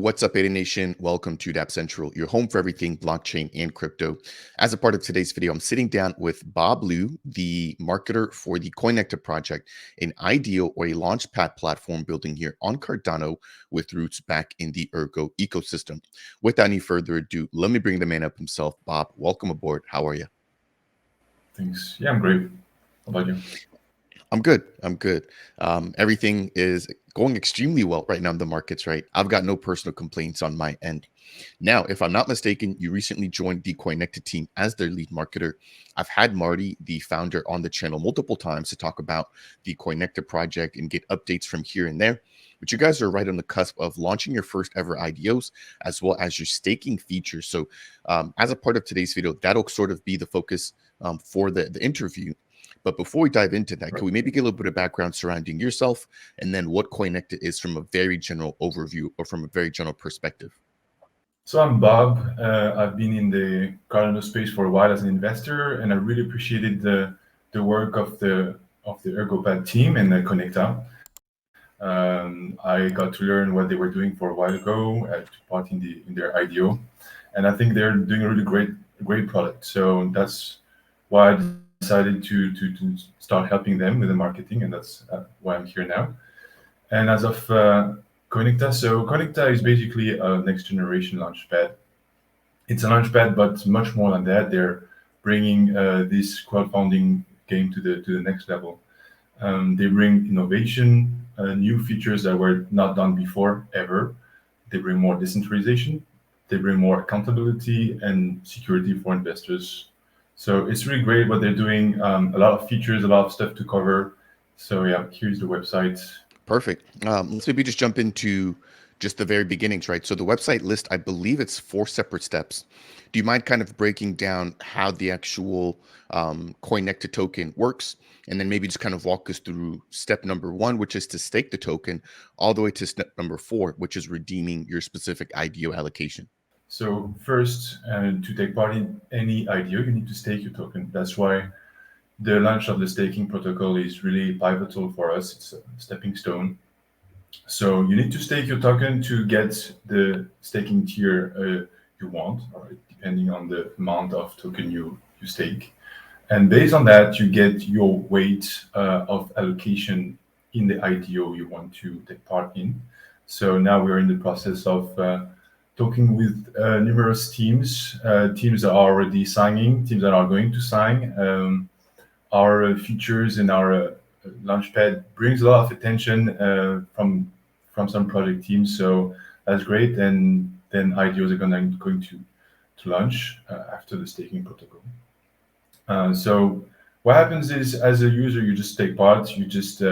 What's up, Ada Nation? Welcome to Dapp Central, your home for everything blockchain and crypto. As a part of today's video, I'm sitting down with Bob Liu, the marketer for the Coinecta project, an IDO or a launchpad platform building here on Cardano with roots back in the Ergo ecosystem. Without any further ado, let me bring the man up himself. Bob, welcome aboard. How are you? Thanks. Yeah, I'm great. How about you? I'm good. Everything is going extremely well right now in the markets, right? I've got no personal complaints on my end. Now, if I'm not mistaken, you recently joined the Coinecta team as their lead marketer. I've had Marty, the founder, on the channel multiple times to talk about the Coinecta project and get updates from here and there. But you guys are right on the cusp of launching your first ever IDOs as well as your staking features. So as a part of today's video, that'll sort of be the focus for the interview. But before we dive into that, can we maybe get a little bit of background surrounding yourself and then what Coinecta is from a very general overview or from a very general perspective? So I'm Bob. I've been in the Cardano space for a while as an investor, and I really appreciated the work of the ErgoPad team and the Coinecta. I got to learn what they were doing for a while ago, to part in their IDO, and I think they're doing a really great product. So that's why I decided to start helping them with the marketing, and that's why I'm here now. And as of Coinecta, so Coinecta is basically a next generation launchpad. It's a launchpad, but much more than that. They're bringing this crowdfunding game to the next level. They bring innovation, new features that were not done before ever. They bring more decentralization. They bring more accountability and security for investors. So it's really great what they're doing. A lot of features, a lot of stuff to cover. So yeah, here's the website. Perfect. Let's maybe just jump into just the very beginnings, right? So the website list, I believe it's 4 separate steps. Do you mind kind of breaking down how the actual Coinecta token works? And then maybe just kind of walk us through step number 1, which is to stake the token, all the way to step number 4, which is redeeming your specific IDO allocation. So first, to take part in any IDO, you need to stake your token. That's why the launch of the staking protocol is really pivotal for us. It's a stepping stone. So you need to stake your token to get the staking tier you want, right, depending on the amount of token you stake. And based on that, you get your weight of allocation in the IDO you want to take part in. So now we're in the process of talking with numerous teams that are already signing, teams that are going to sign. Our features and our launchpad brings a lot of attention from some project teams, so that's great. And then IDOs are going to launch after the staking protocol. So what happens is, as a user, you just take part. You just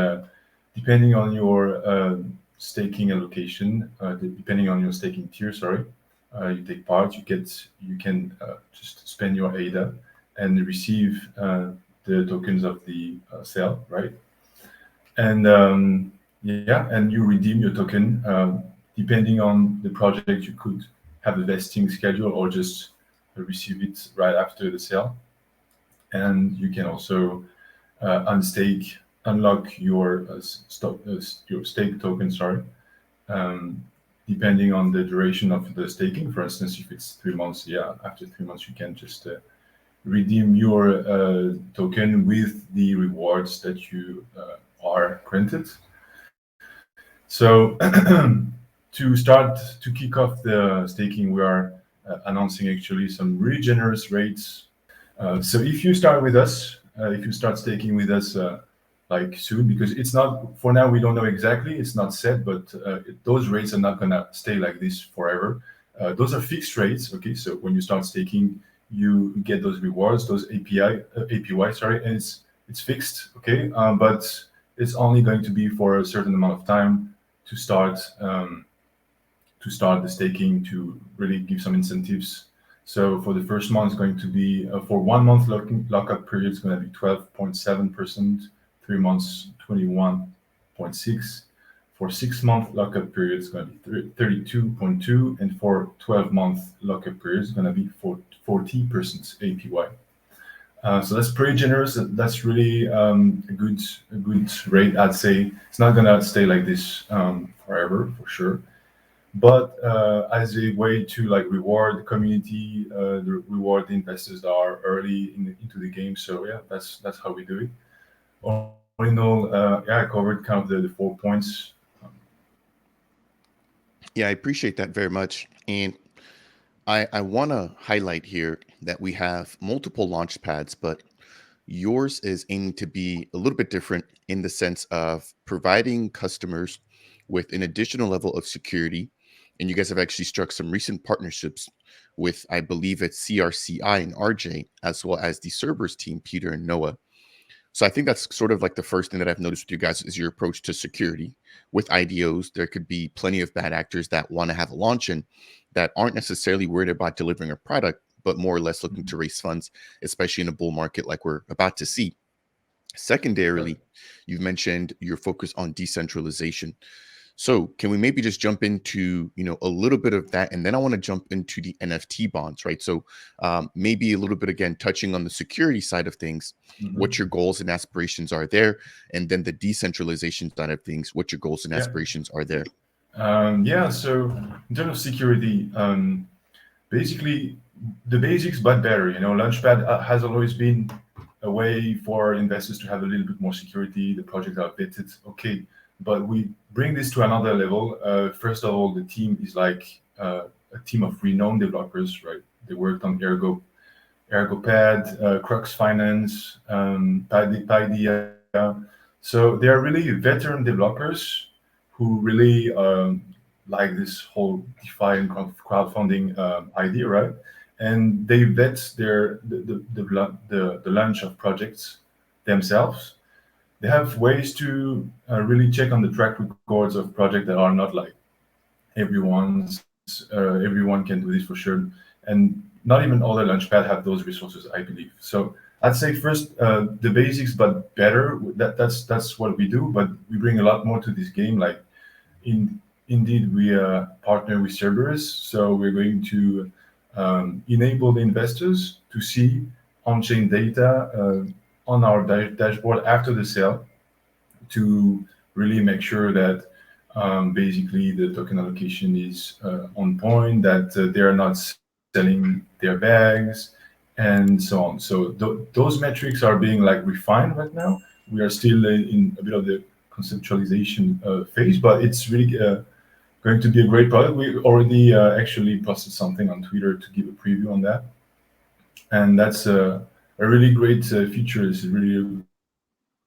depending on your staking allocation, depending on your staking tier, you take part. You can just spend your ADA and receive the tokens of the sale, right? And and you redeem your token. Depending on the project, you could have a vesting schedule or just receive it right after the sale. And you can also unlock your stake token, depending on the duration of the staking. For instance, if it's 3 months, after 3 months you can just redeem your token with the rewards that you are granted. So to kick off the staking, we are announcing actually some really generous rates. So if you start with us, if you start staking with us like soon, because it's not, for now we don't know exactly, it's not set, but those rates are not gonna stay like this forever. Those are fixed rates, okay? So when you start staking, you get those rewards, those APY, and it's fixed, okay? But it's only going to be for a certain amount of time to start the staking, to really give some incentives. So for the first month, it's going to be for 1 month lockup period, it's going to be 12.7%, 3 months 21.6%. For 6 month lockup period, it's going to be 32.2%, and for 12-month lockup period, it's going to be 40% APY. So that's pretty generous. That's really a good rate, I'd say. It's not going to stay like this forever, for sure. but as a way to like reward the community, reward the investors that are early into the game. So yeah, that's how we do it. All in all, yeah, I covered kind of the 4 points. Yeah, I appreciate that very much. And I want to highlight here that we have multiple launch pads, but yours is aiming to be a little bit different in the sense of providing customers with an additional level of security. And you guys have actually struck some recent partnerships with, I believe it's CRCI and RJ, as well as the Cerberus team, Peter and Noah. So I think that's sort of like the first thing that I've noticed with you guys is your approach to security. With IDOs, there could be plenty of bad actors that want to have a launch and that aren't necessarily worried about delivering a product, but more or less looking to raise funds, especially in a bull market like we're about to see. Right. Secondarily, you've mentioned your focus on decentralization. So can we maybe just jump into, a little bit of that, and then I want to jump into the NFT bonds, right? So maybe a little bit again, touching on the security side of things, what your Mhm. goals and aspirations are there, and then the decentralization side of things, what your goals and Yeah. aspirations are there. Yeah. So in terms of security, basically the basics but better. Launchpad has always been a way for investors to have a little bit more security. The projects are vetted, okay, but we bring this to another level. First of all, the team is like a team of renowned developers, right? They worked on ErgoPad, Crux Finance, Paidia. So they are really veteran developers who really like this whole DeFi and crowdfunding idea, right? And they vet the launch of projects themselves. They have ways to really check on the track records of projects that are not like everyone can do this for sure, and not even other launchpad have those resources, I believe. So I'd say first the basics but better. That's what we do, but we bring a lot more to this game. Like indeed we partner with Cerberus, so we're going to enable the investors to see on-chain data on our dashboard after the sale, to really make sure that basically the token allocation is on point, that they are not selling their bags, and so on. So those metrics are being like refined right now. We are still in a bit of the conceptualization phase, but it's really going to be a great product. We already actually posted something on Twitter to give a preview on that, and that's a really great feature. It's really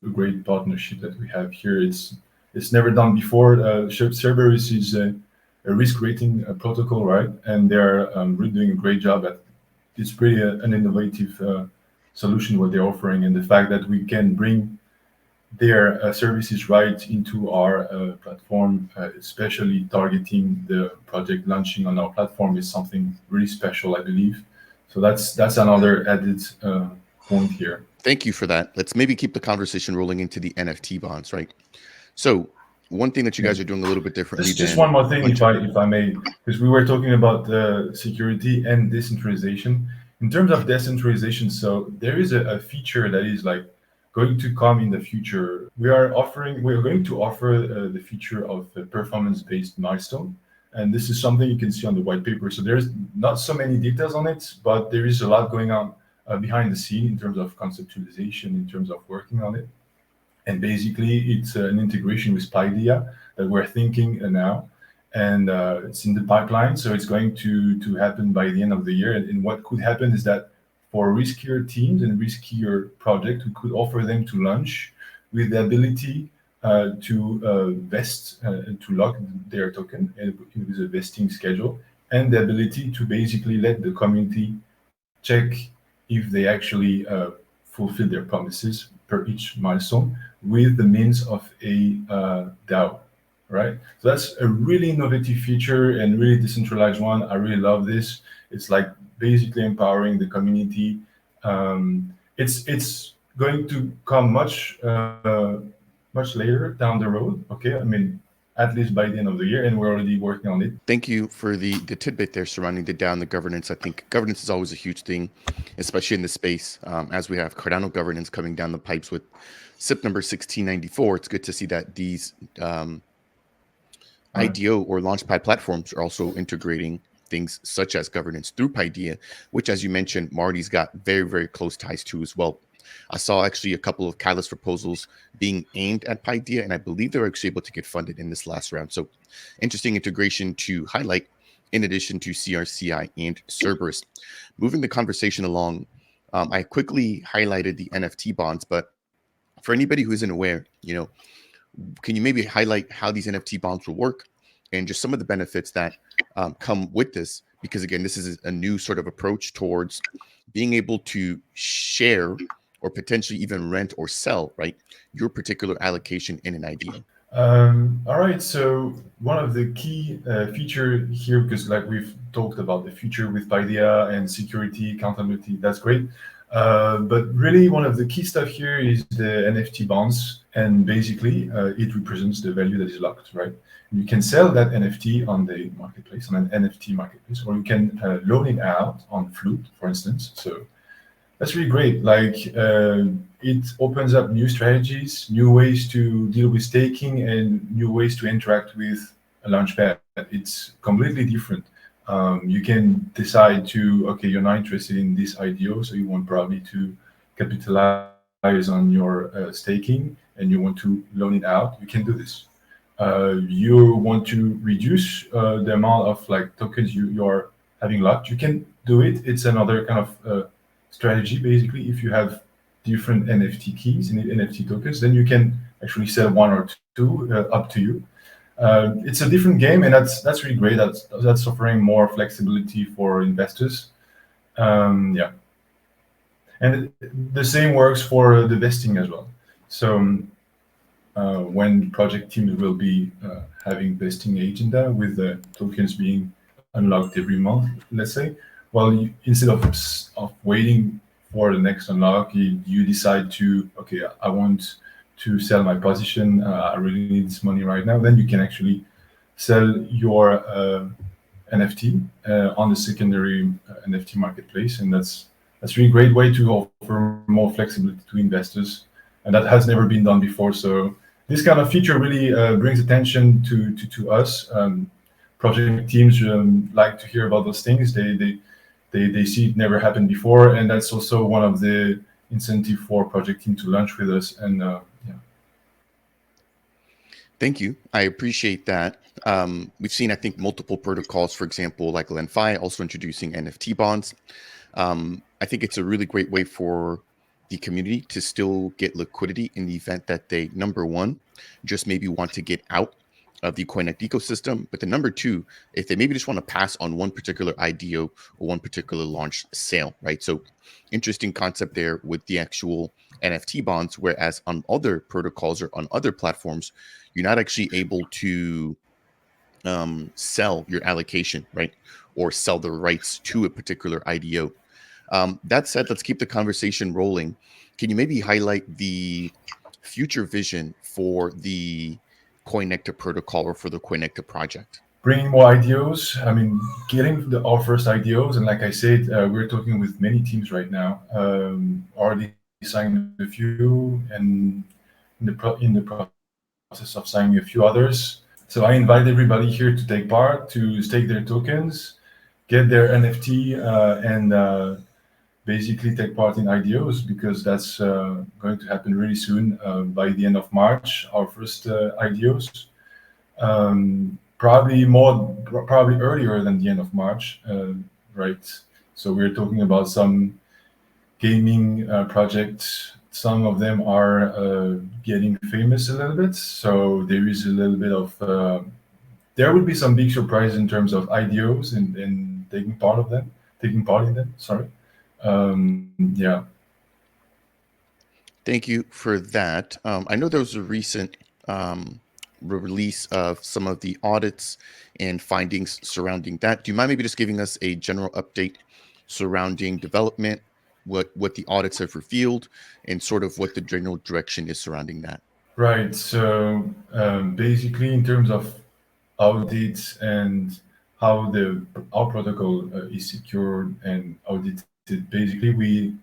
a great partnership that we have here. It's never done before. Cerberus is a risk rating protocol, right? And they're really doing a great job at. It's pretty an innovative solution what they're offering, and the fact that we can bring their services right into our platform, especially targeting the project launching on our platform, is something really special, I believe. So that's another added point here. Thank you for that. Let's maybe keep the conversation rolling into the NFT bonds, right? So one thing that you Yeah. guys are doing a little bit differently Just than one more a thing, bunch of. if I may, because we were talking about security and decentralization. In terms of decentralization, so there is a feature that is like going to come in the future. We are going to offer the feature of a performance-based milestone, and this is something you can see on the white paper. So there's not so many details on it, but there is a lot going on behind the scene in terms of conceptualization, in terms of working on it. And basically it's an integration with Paidia that we're thinking now, and it's in the pipeline, so it's going to happen by the end of the year. And what could happen is that for riskier teams and riskier projects, we could offer them to launch with the ability to vest, to lock their token with a vesting schedule, and the ability to basically let the community check if they actually fulfill their promises per each milestone with the means of a DAO, right? So that's a really innovative feature and really decentralized one. I really love this. It's like basically empowering the community. It's going to come much later down the road. Okay, I mean at least by the end of the year, and we're already working on it. Thank you for the tidbit there surrounding the DAO and the governance. I think governance is always a huge thing, especially in the space. As we have Cardano governance coming down the pipes with SIP number 1694, it's good to see that these Right. IDO or Launchpad platforms are also integrating things such as governance through Paideia, which, as you mentioned, Marty's got very, very close ties to as well. I saw actually a couple of catalyst proposals being aimed at Paideia, and I believe they were actually able to get funded in this last round. So, interesting integration to highlight in addition to CRCI and Cerberus. Moving the conversation along, I quickly highlighted the NFT bonds, but for anybody who isn't aware, can you maybe highlight how these NFT bonds will work and just some of the benefits that come with this? Because again, this is a new sort of approach towards being able to share or potentially even rent or sell, right, your particular allocation in an IDO. All right. So one of the key feature here, because like we've talked about the future with Paideia and security, accountability, that's great. But really, one of the key stuff here is the NFT bonds, and basically, it represents the value that is locked, right? You can sell that NFT on the marketplace, on an NFT marketplace, or you can loan it out on Flute, for instance. So that's really great. Like it opens up new strategies, new ways to deal with staking, and new ways to interact with a launchpad. It's completely different. You can decide to, okay, you're not interested in this IDO, so you want probably to capitalize on your staking, and you want to loan it out. You can do this. You want to reduce the amount of like tokens you're having locked. You can do it. It's another kind of strategy. Basically, if you have different NFT keys and NFT tokens, then you can actually sell one or two, up to you. It's a different game, and that's really great. That's offering more flexibility for investors. Yeah, and the same works for the vesting as well. So when project teams will be having vesting agenda with the tokens being unlocked every month, let's say, well, instead of waiting for the next unlock, you decide to, okay, I want to sell my position. I really need this money right now. Then you can actually sell your NFT on the secondary NFT marketplace, and that's really great way to offer more flexibility to investors, and that has never been done before. So this kind of feature really brings attention to us. Project teams like to hear about those things. They see it never happened before, and that's also one of the incentive for project team to launch with us. And yeah. Thank you. I appreciate that. We've seen, I think, multiple protocols, for example, like LenFi, also introducing NFT bonds. I think it's a really great way for the community to still get liquidity in the event that they, number one, just maybe want to get out of the Coinecta ecosystem. But then number two, if they maybe just want to pass on one particular IDO or one particular launch sale, right? So interesting concept there with the actual NFT bonds, whereas on other protocols or on other platforms, you're not actually able to sell your allocation, right? Or sell the rights to a particular IDO. That said, let's keep the conversation rolling. Can you maybe highlight the future vision for the Coinecta protocol or for the Coinecta project? Bringing more IDOs. I mean, getting our first IDOs, and like I said, we're talking with many teams right now. Already signed a few, and in the process of signing a few others. So I invite everybody here to take part, to stake their tokens, get their NFT, and basically take part in IDOs, because that's going to happen really soon. By the end of March, our first IDOs. Probably earlier than the end of March, right? So we're talking about some gaming projects. Some of them are getting famous a little bit, so there is a little bit of there will be some big surprises in terms of IDOs and taking part in them. Sorry, yeah. Thank you for that. I know there was a recent release of some of the audits and findings surrounding that. Do you mind maybe just giving us a general update surrounding development, what the audits have revealed, and sort of what the general direction is surrounding that? Right. So basically, in terms of audits and how our protocol is secured and audited, basically we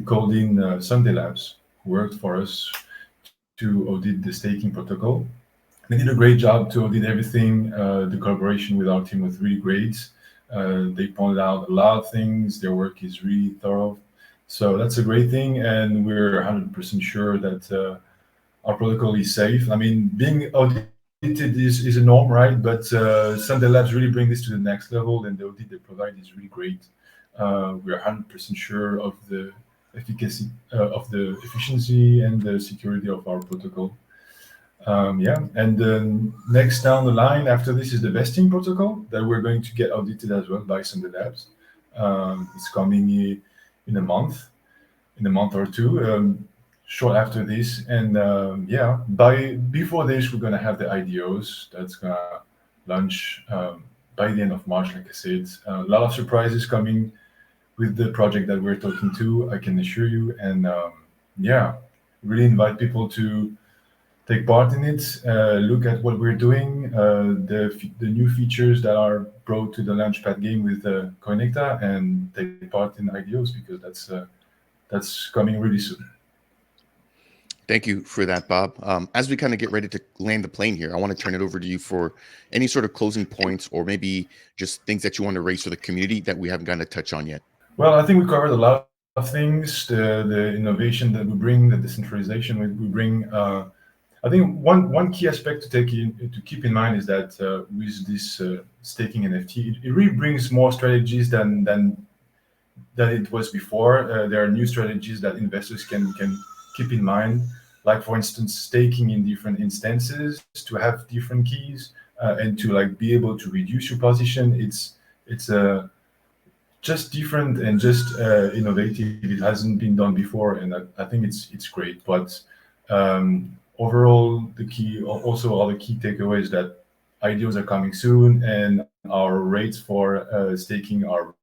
called in Sunday Labs, who worked for us to audit the staking protocol. They did a great job to audit everything. The collaboration with our team was really great. They pointed out a lot of things. Their work is really thorough. So that's a great thing, and we're 100% sure that our protocol is safe. I mean, being audited is a norm, right? But Sunday Labs really bring this to the next level, and the audit they provide is really great. We're 100% sure of the efficacy, of the efficiency and the security of our protocol. Yeah, and then next down the line after this is the vesting protocol that we're going to get audited as well by Sunday Labs. It's coming in a month or two, short after this. And yeah, by before this, we're gonna have the IDOs that's gonna launch by the end of March. Like I said, a lot of surprises coming with the project that we're talking to. I can assure you, and yeah, really invite people to take part in it, look at what we're doing, the new features that are brought to the Launchpad game with Coinecta, and take part in IDOs because that's coming really soon. Thank you for that, Bob. As we kind of get ready to land the plane here, I want to turn it over to you for any sort of closing points or maybe just things that you want to raise for the community that we haven't gotten to touch on yet. Well, I think we covered a lot of things. The innovation that we bring, the decentralization we bring. I think one key aspect to keep in mind is that with this staking NFT, it really brings more strategies than it was before. There are new strategies that investors can keep in mind, like for instance, staking in different instances to have different keys and to like be able to reduce your position. It's just different and just innovative. It hasn't been done before, and I think it's great. But overall, the key also all the key takeaways that IDOs are coming soon, and our rates for staking are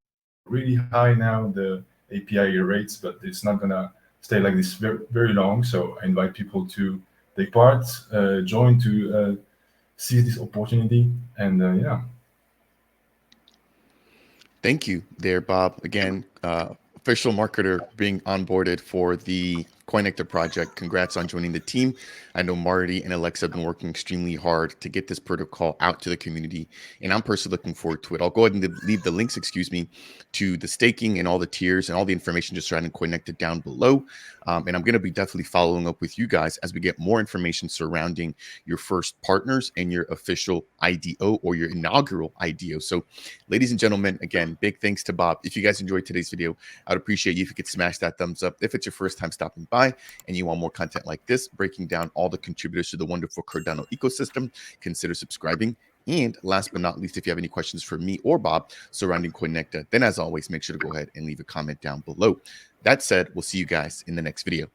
really high now. The API rates, but it's not gonna stay like this very long. So I invite people to take part, join to seize this opportunity, and yeah. Thank you there, Bob. Again, official marketer being onboarded for the Coinecta project. Congrats on joining the team. I know Marty and Alexa have been working extremely hard to get this protocol out to the community, and I'm personally looking forward to it. I'll go ahead and leave the links, to the staking and all the tiers and all the information just surrounding Coinecta down below. And I'm going to be definitely following up with you guys as we get more information surrounding your first partners and your official IDO or your inaugural IDO. So, ladies and gentlemen, again, big thanks to Bob. If you guys enjoyed today's video, I'd appreciate you if you could smash that thumbs up. If it's your first time stopping by and you want more content like this, breaking down all the contributors to the wonderful Cardano ecosystem, consider subscribing. And last but not least, if you have any questions for me or Bob surrounding Coinecta, then as always, make sure to go ahead and leave a comment down below. That said, we'll see you guys in the next video.